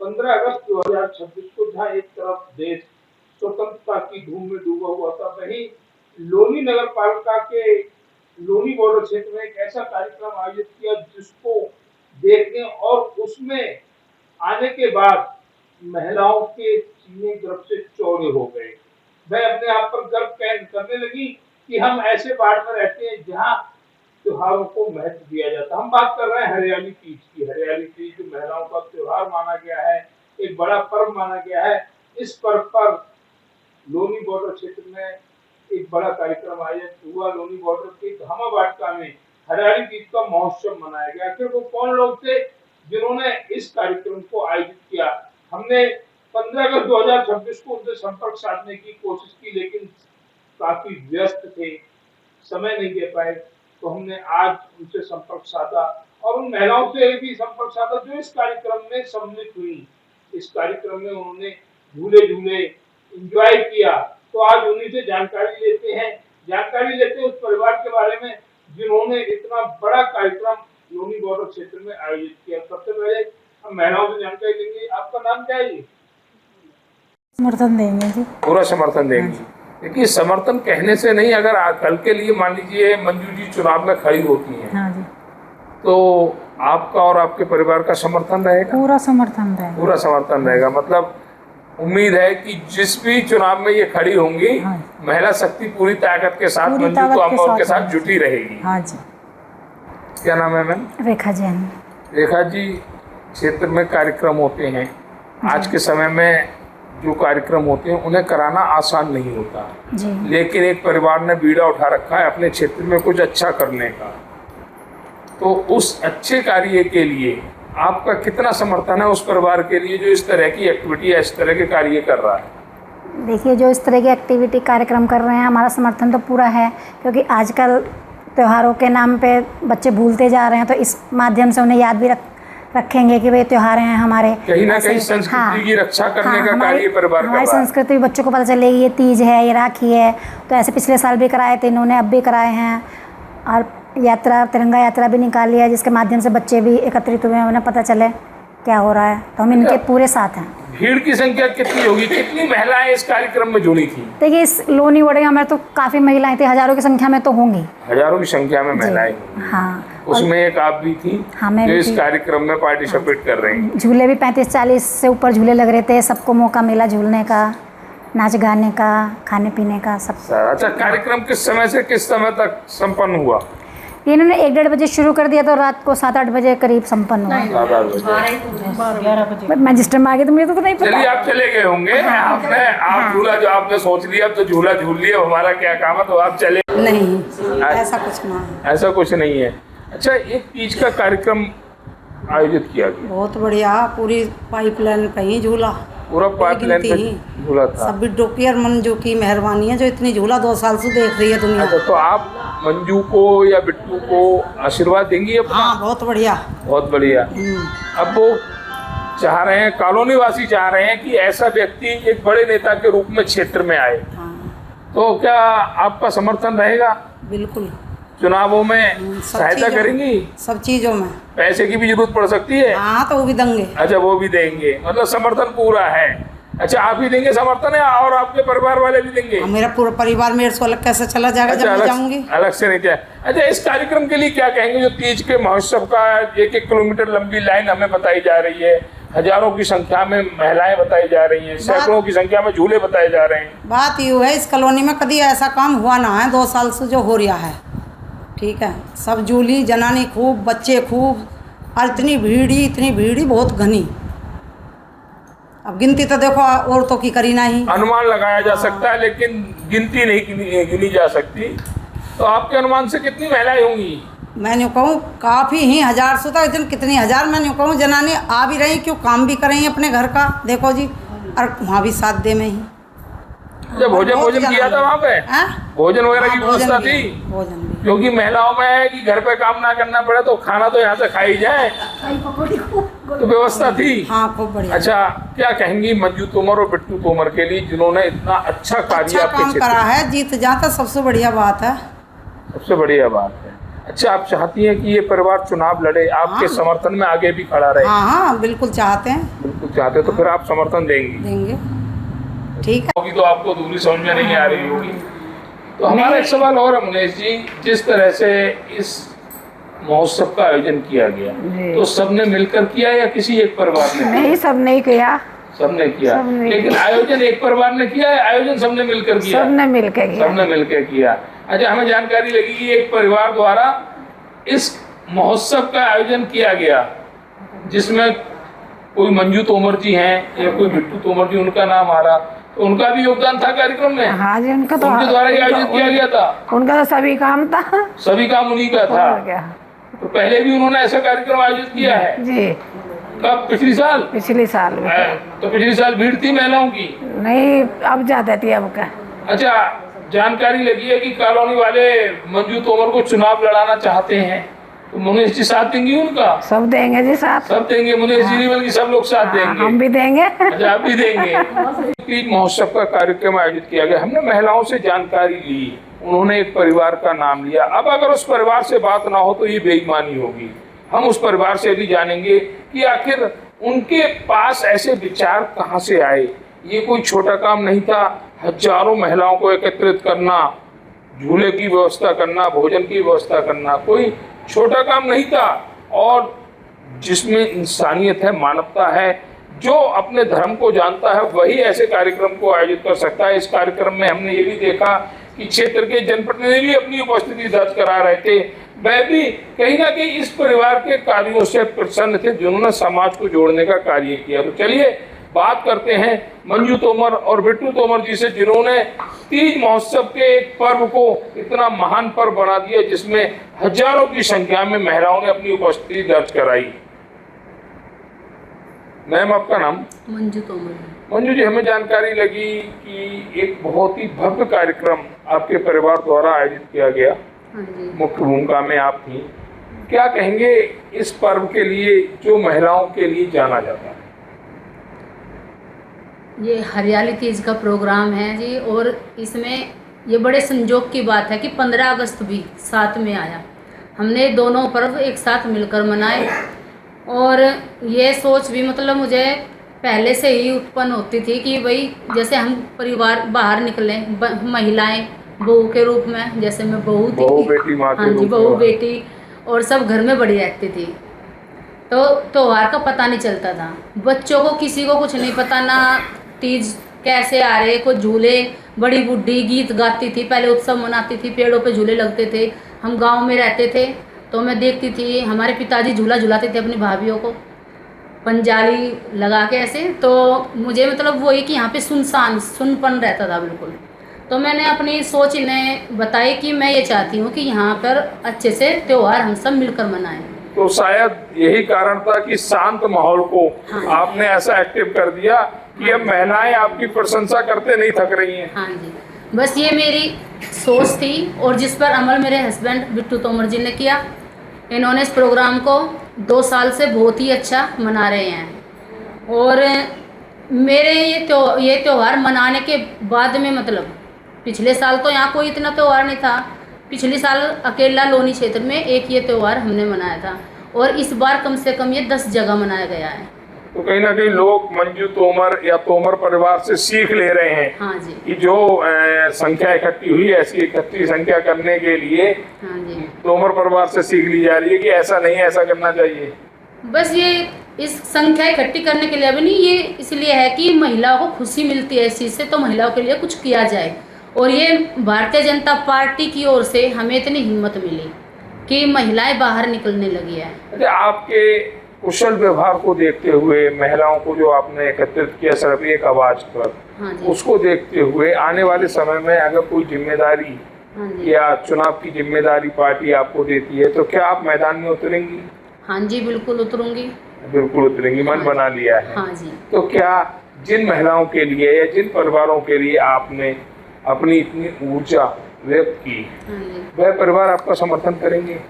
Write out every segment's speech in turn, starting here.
15 अगस्त 2026 को जहाँ एक तरफ देश स्वतंत्रता की धूम में डूबा हुआ था, वहीं लोनी नगर पालिका के लोनी बॉर्डर क्षेत्र में एक ऐसा कार्यक्रम आयोजित किया जिसको देखने और उसमें आने के बाद महिलाओं के सीने गर्व से चौड़े हो गए। वह अपने आप पर गर्व करने लगी कि हम ऐसे वार्ड में रहते हैं जहाँ त्योहारों को महत्व दिया जाता है। हम बात कर रहे हैं हरियाली तीज की। हरियाली तीज जो महिलाओं का त्योहार माना गया है, एक बड़ा पर्व माना गया है। इस पर्व पर लोनी बॉर्डर क्षेत्र में एक बड़ा कार्यक्रम आयोजित हुआ। लोनी बॉर्डर के धामा वाटिका में हरियाली तीज का महोत्सव मनाया गया। आखिर वो कौन लोग थे जिन्होंने इस कार्यक्रम को आयोजित किया? हमने 15 अगस्त 2026 को उनसे संपर्क साधने की कोशिश की, लेकिन काफी व्यस्त थे, समय नहीं दे पाए। तो हमने आज उनसे संपर्क साधा और उन महिलाओं से भी संपर्क साधा जो इस कार्यक्रम में सम्मिलित हुई। इस कार्यक्रम में उन्होंने झूले झूले एंजॉय किया। तो आज उन्हीं से जानकारी लेते हैं उस परिवार के बारे में जिन्होंने इतना बड़ा कार्यक्रम लोनी बॉर्डर क्षेत्र में आयोजित किया। सबसे पहले हम महिलाओं से जानकारी लेंगे। आपका नाम क्या है? समर्थन देंगे जी, पूरा समर्थन देंगे। देखिए, समर्थन कहने से नहीं, अगर कल के लिए मान लीजिए मंजू जी चुनाव में खड़ी होती हैं, हाँ जी, तो आपका और आपके परिवार का समर्थन रहेगा? पूरा समर्थन रहेगा। पूरा समर्थन रहेगा। मतलब उम्मीद है कि जिस भी चुनाव में ये खड़ी होंगी, हाँ, महिला शक्ति पूरी ताकत के साथ मंजू को अमोल के साथ जुटी रहेगी। हाँ जी। क्या नाम है मैम? रेखा जैन। रेखा जी, क्षेत्र में कार्यक्रम होते हैं, आज के समय में जो कार्यक्रम होते हैं उन्हें कराना आसान नहीं होता जी, लेकिन एक परिवार ने बीड़ा उठा रखा है अपने क्षेत्र में कुछ अच्छा करने का। तो उस अच्छे कार्य के लिए आपका कितना समर्थन है उस परिवार के लिए जो इस तरह की एक्टिविटी या इस तरह के कार्य कर रहा है? देखिए, जो इस तरह की एक्टिविटी कार्यक्रम कर रहे हैं, हमारा समर्थन तो पूरा है, क्योंकि आजकल त्योहारों के नाम पे बच्चे भूलते जा रहे हैं। तो इस माध्यम से उन्हें याद भी रखेंगे कि वे त्योहार हैं हमारे, कहीं ना कहीं संस्कृति की रक्षा करने का कार्य परिवार हमारी संस्कृति बच्चों को पता चलेगी। ये तीज है, ये राखी है। तो ऐसे पिछले साल भी कराए थे इन्होंने, अब भी कराए हैं। और यात्रा, तिरंगा यात्रा भी निकाली है, जिसके माध्यम से बच्चे भी एकत्रित हुए हैं, उन्हें पता चले क्या हो रहा है। तो हम इनके पूरे साथ हैं। भीड़ की संख्या कितनी होगी? कितनी महिलाएं इस कार्यक्रम में जुड़ी थी? देखिए, इस लोनी बॉर्डर में तो काफ़ी महिलाएं थी, हज़ारों की संख्या में तो होंगी। हजारों की संख्या में महिलाएं? हाँ। उसमें एक आप भी थी? हाँ, मैं जो भी इस थी। कार्यक्रम में पार्टिसिपेट कर रही हैं। झूले भी 35-40 से ऊपर झूले लग रहे थे। सबको मौका मिला झूलने का, नाच गाने का, खाने पीने का, सब। अच्छा, कार्यक्रम किस समय से किस समय तक संपन्न हुआ? इन्होंने 1-1:30 बजे शुरू कर दिया, तो रात को 7-8 बजे करीब संपन्न हुआ। 11 बजे मैजिस्टर में आ गए तो मुझे तो नहीं पता। चलिए, आप चले गए होंगे। आप झूला जो आपने सोच लिया, अब तो झूला झूल लिया, हमारा क्या काम है, तो आप चले? नहीं, ऐसा कुछ नहीं। ऐसा कुछ नहीं है। अच्छा, एक तीज का कार्यक्रम आयोजित किया गया, बहुत बढ़िया, पूरी पाइपलाइन पे ही झूला, पूरा पाइपलाइन पे झूला था। सब बिट्टू की और मंजू की मेहरबानी है जो इतनी झूला 2 साल से देख रही है दुनिया। अच्छा, तो आप मंजू को या बिट्टू को आशीर्वाद देंगी अपना? हाँ, बहुत बढ़िया, बहुत बढ़िया। अब वो चाह रहे हैं, कॉलोनी वासी चाह रहे हैं कि ऐसा व्यक्ति एक बड़े नेता के रूप में क्षेत्र में आए। हाँ, तो क्या आपका समर्थन रहेगा? बिल्कुल। चुनावों में सहायता करेंगी? सब चीजों में। पैसे की भी जरूरत पड़ सकती है? हाँ, तो वो भी देंगे। अच्छा, वो भी देंगे, मतलब समर्थन पूरा है। अच्छा, आप ही देंगे समर्थन है और आपके परिवार वाले भी देंगे? मेरा पूरा परिवार मेरे से अलग कैसे चला जाएगा? अच्छा, जब मैं जाऊंगी अलग से नहीं जाए। अच्छा, इस कार्यक्रम के लिए क्या कहेंगे? जो तीज के महोत्सव का 1-1 किलोमीटर लंबी लाइन हमें बताई जा रही है, हजारों की संख्या में महिलाएं बताई जा रही हैं, सैकड़ों की संख्या में झूले बताए जा रहे हैं। बात यूँ है, इस कॉलोनी में कभी ऐसा काम हुआ ना है 2 साल से जो हो रहा है। ठीक है, सब झूली, जनानी खूब, बच्चे खूब, और इतनी भीड़ी बहुत घनी। अब गिनती तो देखो औरतों की करी नहीं। अनुमान लगाया जा सकता है, लेकिन गिनती नहीं गिनी जा सकती। तो आपके अनुमान से कितनी महिलाएं होंगी? मैं यूँ कहूँ काफ़ी ही, 1000 से तो इतने कितनी हज़ार, मैं यूँ कहूँ जनानी आ भी रही, क्यों काम भी कर रही अपने घर का, देखो जी, और वहाँ भी साथ दे में ही। जब भोजन किया था वहाँ पे? भोजन वगैरह की व्यवस्था थी? भोजन भी, क्योंकि महिलाओं में है कि घर पे काम ना करना पड़े, तो खाना तो यहाँ से खाई जाए, तो व्यवस्था थी। हाँ, खूब बढ़िया। अच्छा, क्या कहेंगी मंजू तोमर और बिट्टू तोमर के लिए जिन्होंने इतना अच्छा कार्य अच्छा काम करा है? जीत जाता सबसे बढ़िया बात है। सबसे बढ़िया बात है। अच्छा, आप चाहती हैं कि ये परिवार चुनाव लड़े, आपके हाँ। समर्थन में आगे भी खड़ा रहे? हाँ हाँ बिल्कुल चाहते हैं। बिल्कुल चाहते हैं, तो फिर आप समर्थन देंगी? देंगे। ठीक है। होगी तो आपको दूरी समझ में नहीं आ रही होगी। तो हमारा एक सवाल और है मुनेश जी, जिस तरह से इस महोत्सव का आयोजन किया गया, तो सबने मिलकर किया या किसी एक परिवार ने? नहीं, सब नहीं किया। सबने किया, लेकिन आयोजन एक परिवार ने किया है, आयोजन सबने मिलकर किया? सबने मिलकर किया। सबने मिलकर किया। अच्छा, हमें जानकारी लगी कि एक परिवार द्वारा इस महोत्सव का आयोजन किया गया, जिसमें कोई मंजू तोमर जी हैं या कोई बिट्टू तोमर जी, उनका नाम आ रहा, तो उनका भी योगदान था कार्यक्रम में? हाँ जी, उनका तो उनके द्वारा ही आयोजित किया गया था? उनका तो सभी काम था। सभी काम उन्हीं का था। और क्या। तो पहले भी उन्होंने ऐसा कार्यक्रम आयोजित किया है? जी, कब? पिछली साल? पिछले साल भी। तो पिछली साल भीड़ थी महिलाओं की? नहीं, अब ज्यादा थी अब का। अच्छा, जानकारी लगी है कि कॉलोनी वाले मंजू तोमर को चुनाव लड़ाना चाहते हैं, तो मुनेश जी साथ देंगी उनका? सब देंगे जी साथ। सब देंगे, मुनेश जी नहीं बल्कि सब लोग साथ देंगे। हम भी देंगे। अच्छा, आप भी देंगे। तीज महोत्सव का कार्यक्रम आयोजित किया गया, हमने महिलाओं से जानकारी ली, उन्होंने एक परिवार का नाम लिया। अब अगर उस परिवार से बात ना हो तो ये बेईमानी होगी। हम उस परिवार से भी जानेंगे कि आखिर उनके पास ऐसे विचार कहाँ से आए। ये कोई छोटा काम नहीं था, हजारों महिलाओं को एकत्रित करना, झूले की व्यवस्था करना, भोजन की व्यवस्था करना कोई छोटा काम नहीं था, और जिसमें इंसानियत है, मानवता है, जो अपने धर्म को जानता है वही ऐसे कार्यक्रम को आयोजित कर सकता है। इस कार्यक्रम में हमने ये भी देखा कि क्षेत्र के जनप्रतिनिधि भी अपनी उपस्थिति दर्ज करा रहे थे। वह भी कहीं ना कहीं इस परिवार के कार्यों से प्रसन्न थे, जिन्होंने समाज को जोड़ने का कार्य किया। तो चलिए बात करते हैं मंजू तोमर और बिट्टू तोमर जी से, जिन्होंने तीज महोत्सव के एक पर्व को इतना महान पर्व बना दिया, जिसमें हजारों की संख्या में महिलाओं ने अपनी उपस्थिति दर्ज कराई। मैम, आपका नाम? मंजू तोमर। मंजू जी, हमें जानकारी लगी कि एक बहुत ही भव्य कार्यक्रम आपके परिवार द्वारा आयोजित किया गया। हाँ जी। मुख्य भूमिका में आप थी। क्या कहेंगे इस पर्व के लिए जो महिलाओं के लिए जाना जाता है? ये हरियाली तीज का प्रोग्राम है जी, और इसमें ये बड़े संजोग की बात है कि 15 अगस्त भी साथ में आया। हमने दोनों पर्व एक साथ मिलकर मनाए, और ये सोच भी मतलब मुझे पहले से ही उत्पन्न होती थी कि भाई जैसे हम परिवार बाहर निकले, महिलाएं बहू के रूप में, जैसे मैं बहू थी, बहू बेटी माँ के हाँ जी, रूप में। बहू बेटी, और सब घर में बड़ी रहती थी, तो त्योहार का पता नहीं चलता था। बच्चों को किसी को कुछ नहीं पता, ना तीज कैसे आ रहे, कोई झूले, बड़ी बुढ़ी गीत गाती थी, पहले उत्सव मनाती थी, पेड़ों पे झूले लगते थे। हम गांव में रहते थे तो मैं देखती थी हमारे पिताजी झूला झुलाते थे अपनी भाभीयों को, पंजाली लगा के ऐसे, तो मुझे मतलब वही कि यहाँ पे सुनपन रहता था बिल्कुल। तो मैंने अपनी सोच इन्हें बताई कि मैं ये चाहती हूँ कि यहाँ पर अच्छे से त्यौहार हम सब मिलकर मनाएं। तो शायद यही कारण था कि शांत माहौल को आपने ऐसा एक्टिव कर दिया कि अब महिलाएं आपकी प्रशंसा करते नहीं थक रही हैं। हाँ जी, बस ये मेरी सोच थी, और जिस पर अमल मेरे हस्बैंड बिट्टू तोमर जी ने किया। इन्होंने इस प्रोग्राम को 2 साल से बहुत ही अच्छा मना रहे हैं, और मेरे ये त्यौहार मनाने के बाद में मतलब पिछले साल तो यहाँ कोई इतना त्यौहार नहीं था। पिछले साल अकेला लोनी क्षेत्र में एक ये त्यौहार हमने मनाया था, और इस बार कम से कम ये 10 जगह मनाया गया है। तो कहीं ना कहीं लोग मंजू तोमर या तोमर परिवार से सीख ले रहे हैं। हाँ जी, कि जो संख्या इकट्ठी हुई, ऐसी इकट्ठी संख्या करने के लिए हाँ जी, तोमर परिवार से सीख ली जा रही है कि ऐसा नहीं है, ऐसा करना चाहिए। बस ये इस संख्या इकट्ठी करने के लिए अभी नहीं, ये इसलिए है कि महिलाओं को खुशी मिलती है इस चीज़ से, तो महिलाओं के लिए कुछ किया जाए। और ये भारतीय जनता पार्टी की ओर से हमें इतनी हिम्मत मिली कि महिलाएं बाहर निकलने लगी है। अच्छा, आपके कुशल व्यवहार को देखते हुए, महिलाओं को जो आपने एकत्रित किया सिर्फ एक आवाज पर, हाँ जी, उसको देखते हुए आने वाले समय में अगर कोई जिम्मेदारी हाँ जी, या चुनाव की जिम्मेदारी पार्टी आपको देती है, तो क्या आप मैदान में उतरेंगी? हाँ जी, बिल्कुल उतरूंगी। बिल्कुल उतरेंगी, मन बना लिया है। हाँ जी। तो क्या जिन महिलाओं के लिए या जिन परिवारों के लिए आपने अपनी इतनी ऊर्जा व्यक्त की, हाँ जी, वह परिवार आपका समर्थन करेंगे?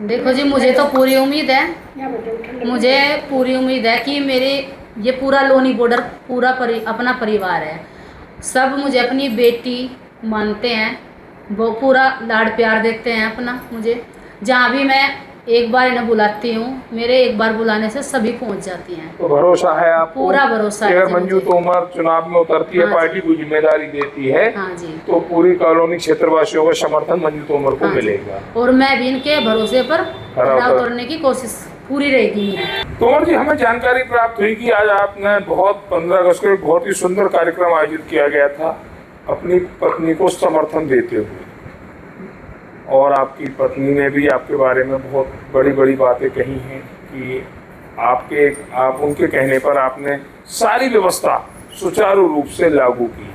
देखो जी, मुझे तो पूरी उम्मीद है, मुझे पूरी उम्मीद है कि मेरे ये पूरा लोनी बॉर्डर पूरा अपना परिवार है। सब मुझे अपनी बेटी मानते हैं, वो पूरा लाड प्यार देते हैं अपना मुझे। जहाँ भी मैं एक बार इन्हें बुलाती हूँ, मेरे एक बार बुलाने से सभी पहुँच जाती हैं। तो भरोसा है आपको? पूरा भरोसा है अगर जी मंजू मुझे। तोमर चुनाव में उतरती है, हाँ पार्टी को जिम्मेदारी देती है, हाँ जी, तो पूरी कॉलोनी क्षेत्रवासियों का समर्थन मंजू तोमर को हाँ जी। मिलेगा। और मैं भी इनके भरोसे पर खड़ा उतरने की कोशिश पूरी रहेगी मेरी। तोमर जी, हमें जानकारी प्राप्त हुई कि आज आपने 15 अगस्त को एक बहुत ही सुंदर कार्यक्रम आयोजित किया गया था अपनी पत्नी को समर्थन देते हुए, और आपकी पत्नी ने भी आपके बारे में बहुत बड़ी बड़ी बातें कही हैं कि आप उनके कहने पर आपने सारी व्यवस्था सुचारू रूप से लागू की।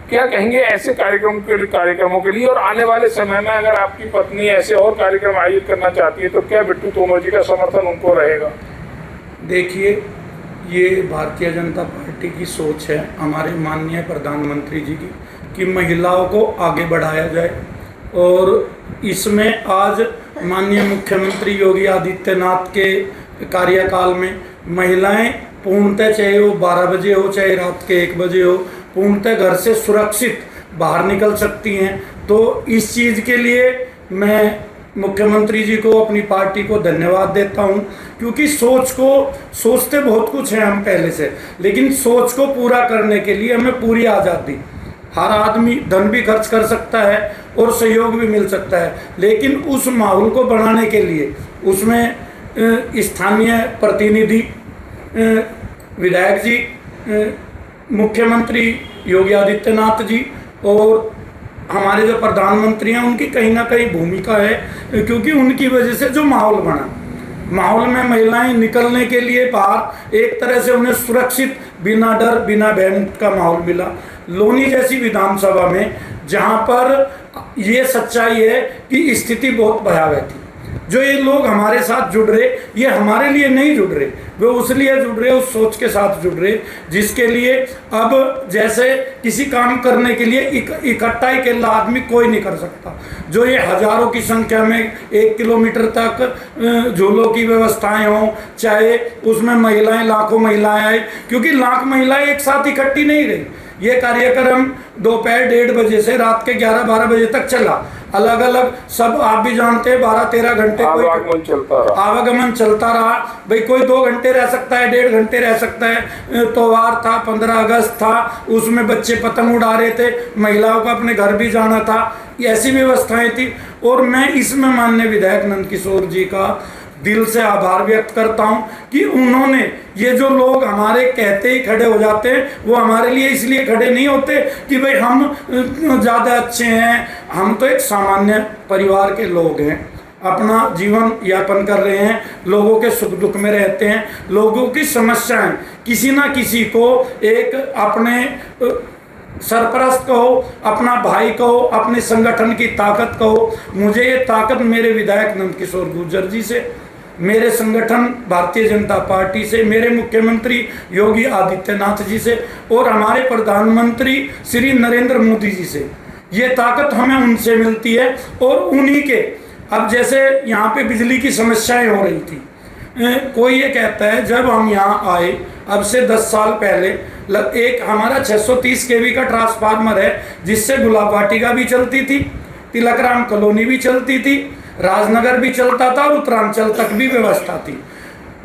क्या कहेंगे ऐसे कार्यक्रमों के लिए, और आने वाले समय में अगर आपकी पत्नी ऐसे और कार्यक्रम आयोजित करना चाहती है तो क्या बिट्टू तोमर जी का समर्थन उनको रहेगा? देखिए, ये भारतीय जनता पार्टी की सोच है, हमारे माननीय प्रधानमंत्री जी की, कि महिलाओं को आगे बढ़ाया जाए। और इसमें आज माननीय मुख्यमंत्री योगी आदित्यनाथ के कार्यकाल में महिलाएं पूर्णतः, चाहे वो 12 बजे हो चाहे रात के 1 बजे हो, पूर्णतः घर से सुरक्षित बाहर निकल सकती हैं। तो इस चीज़ के लिए मैं मुख्यमंत्री जी को, अपनी पार्टी को धन्यवाद देता हूं, क्योंकि सोचते बहुत कुछ है हम पहले से, लेकिन सोच को पूरा करने के लिए हमें पूरी आज़ादी। हर आदमी धन भी खर्च कर सकता है और सहयोग भी मिल सकता है, लेकिन उस माहौल को बढ़ाने के लिए उसमें स्थानीय प्रतिनिधि, विधायक जी, मुख्यमंत्री योगी आदित्यनाथ जी और हमारे जो प्रधानमंत्री हैं उनकी कहीं ना कहीं भूमिका है, क्योंकि उनकी वजह से जो माहौल बना, माहौल में महिलाएं निकलने के लिए बाहर एक तरह से उन्हें सुरक्षित, बिना डर बिना भय का माहौल मिला। लोनी जैसी विधानसभा में जहां पर ये सच्चाई है कि स्थिति बहुत भयावह थी, जो ये लोग हमारे साथ जुड़ रहे, ये हमारे लिए नहीं जुड़ रहे, वे उस लिए जुड़ रहे, उस सोच के साथ जुड़ रहे जिसके लिए अब जैसे किसी काम करने के लिए इकट्ठा अकेला आदमी कोई नहीं कर सकता। जो ये हजारों की संख्या में 1 किलोमीटर तक झूलों की व्यवस्थाएं हों, चाहे उसमें महिलाएं, लाखों महिलाएं आए, क्योंकि लाख महिलाएं एक साथ इकट्ठी नहीं रही। ये कार्यक्रम दोपहर 1:30 बजे से रात के 11-12 बजे तक चला, अलग अलग, सब आप भी जानते हैं, 12-13 घंटे आवागमन चलता रहा। भाई कोई 2 घंटे रह सकता है, 1.5 घंटे रह सकता है। त्योहार था, 15 अगस्त था, उसमें बच्चे पतंग उड़ा रहे थे, महिलाओं को अपने घर भी जाना था, ऐसी व्यवस्थाएं थी। और मैं इसमें माननीय विधायक नंदकिशोर जी का दिल से आभार व्यक्त करता हूं कि उन्होंने, ये जो लोग हमारे कहते ही खड़े हो जाते हैं, वो हमारे लिए इसलिए खड़े नहीं होते कि भाई हम ज़्यादा अच्छे हैं, हम तो एक सामान्य परिवार के लोग हैं, अपना जीवन यापन कर रहे हैं, लोगों के सुख दुख में रहते हैं, लोगों की समस्याएं किसी ना किसी को, एक अपने सरपरस्त कहो, अपना भाई कहो, अपने संगठन की ताकत कहो। मुझे ये ताकत मेरे विधायक नंदकिशोर गुर्जर जी से, मेरे संगठन भारतीय जनता पार्टी से, मेरे मुख्यमंत्री योगी आदित्यनाथ जी से और हमारे प्रधानमंत्री श्री नरेंद्र मोदी जी से, ये ताकत हमें उनसे मिलती है। और उन्हीं के, अब जैसे यहाँ पे बिजली की समस्याएं हो रही थी, कोई ये कहता है, जब हम यहाँ आए अब से 10 साल पहले, एक हमारा 630 kV का ट्रांसफार्मर है, जिससे गुलाब वाटिका भी चलती थी, तिलकराम कॉलोनी भी चलती थी, राजनगर भी चलता था और उत्तरांचल तक भी व्यवस्था थी।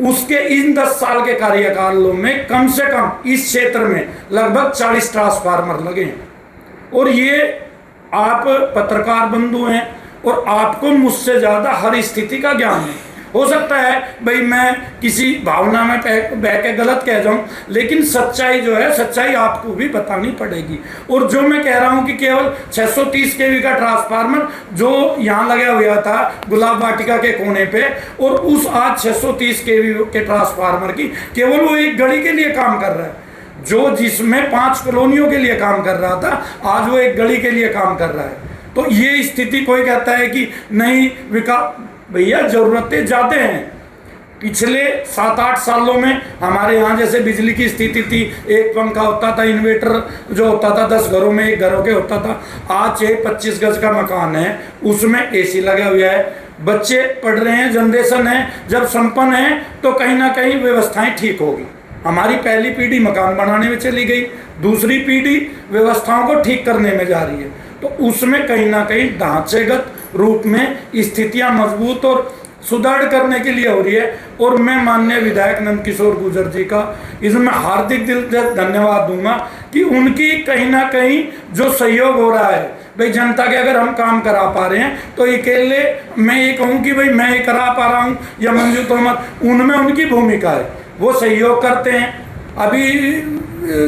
उसके इन 10 साल के कार्यकालों में कम से कम इस क्षेत्र में लगभग 40 ट्रांसफार्मर लगे हैं। और ये आप पत्रकार बंधु हैं और आपको मुझसे ज़्यादा हर स्थिति का ज्ञान है। हो सकता है भाई मैं किसी भावना में बह के गलत कह जाऊं, लेकिन सच्चाई जो है, सच्चाई आपको भी बतानी पड़ेगी। और जो मैं कह रहा हूं कि केवल 630 kV का ट्रांसफार्मर जो यहाँ लगा हुआ था गुलाब वाटिका के कोने पे, और उस आज 630 kV के ट्रांसफार्मर की केवल वो एक गली के लिए काम कर रहा है, जो जिसमें 5 कॉलोनियों के लिए काम कर रहा था, आज वो एक गली के लिए काम कर रहा है। तो ये स्थिति, कोई कहता है कि नहीं विकास, भैया जरूरतें ज़्यादा हैं। पिछले 7-8 सालों में हमारे यहाँ जैसे बिजली की स्थिति थी, एक पंखा होता था, इन्वर्टर जो होता था 10 घरों में, 1 घरों के होता था। आज 25 गज का मकान है, उसमें AC लगा हुआ है, बच्चे पढ़ रहे हैं, जनरेशन है, जब संपन्न है तो कहीं ना कहीं व्यवस्थाएं ठीक होगी। हमारी पहली पीढ़ी मकान बनाने में चली गई, दूसरी पीढ़ी व्यवस्थाओं को ठीक करने में जा रही है। तो उसमें कहीं ना कहीं ढांचेगत रूप में स्थितियां मजबूत और सुधार करने के लिए हो रही है। और मैं माननीय विधायक नंदकिशोर गुर्जर जी का इसमें हार्दिक दिल से धन्यवाद दूंगा कि उनकी कहीं ना कहीं जो सहयोग हो रहा है भाई, जनता के अगर हम काम करा पा रहे हैं तो अकेले मैं ये कहूँ कि भाई मैं ये करा पा रहा हूँ या मंजू तोमर, उनमें उनकी भूमिका है, वो सहयोग करते हैं। अभी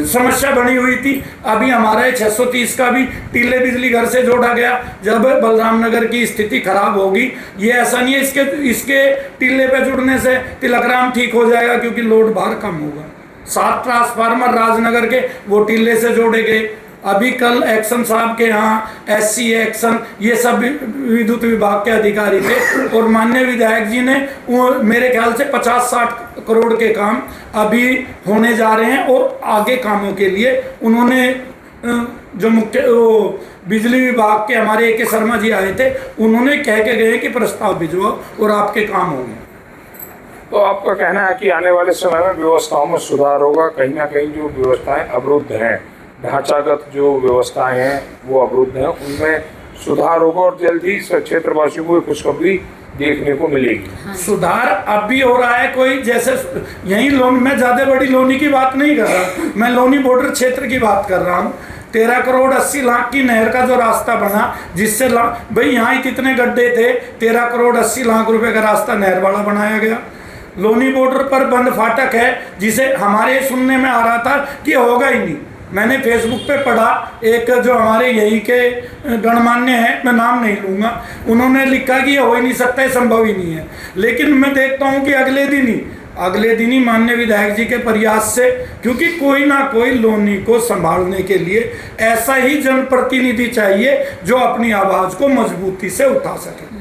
समस्या बनी हुई थी, अभी हमारा 630 का भी टीले बिजली घर से जोड़ा गया। जब बलराम नगर की स्थिति खराब होगी, ये ऐसा नहीं है इसके टीले पे जुड़ने से तिलकराम ठीक हो जाएगा, क्योंकि लोड भार कम होगा। 7 ट्रांसफार्मर राजनगर के वो टीले से जोड़े गए। अभी कल एक्शन साहब के यहाँ SC एक्शन, ये सब विद्युत विभाग के अधिकारी थे और माननीय विधायक जी ने वो मेरे ख्याल से 50-60 करोड़ के काम अभी होने जा रहे हैं। और आगे कामों के लिए उन्होंने जो मुख्य बिजली विभाग के हमारे AK शर्मा जी आए थे, उन्होंने कह के गए कि प्रस्ताव भिजवाओ और आपके काम होंगे। तो आपका कहना है कि आने वाले समय में व्यवस्थाओं में सुधार होगा, कहीं ना कहीं जो व्यवस्थाएं अवरुद्ध हैं, ढांचागत जो व्यवस्थाएं हैं वो अवरुद्ध हैं, उनमें सुधार होगा और जल्द ही क्षेत्रवासियों को खुशखबरी देखने को मिलेगी। सुधार अब भी हो रहा है। कोई जैसे यही लोन, मैं ज्यादा बड़ी लोनी की बात नहीं कर रहा, मैं लोनी बॉर्डर क्षेत्र की बात कर रहा हूँ। 13 करोड़ 80 लाख की नहर का जो रास्ता बना, जिससे भाई यहाँ कितने गड्ढे थे, 13 करोड़ 80 लाख रुपए का रास्ता नहर वाला बनाया गया। लोनी बॉर्डर पर बंद फाटक है, जिसे हमारे सुनने में आ रहा था कि होगा ही नहीं। मैंने फेसबुक पे पढ़ा, एक जो हमारे यहीं के गणमान्य हैं, मैं नाम नहीं लूँगा, उन्होंने लिखा कि ये हो ही नहीं सकता, है संभव ही नहीं है। लेकिन मैं देखता हूँ कि अगले दिन ही माननीय विधायक जी के प्रयास से, क्योंकि कोई ना कोई लोनी को संभालने के लिए ऐसा ही जनप्रतिनिधि चाहिए जो अपनी आवाज़ को मजबूती से उठा सके।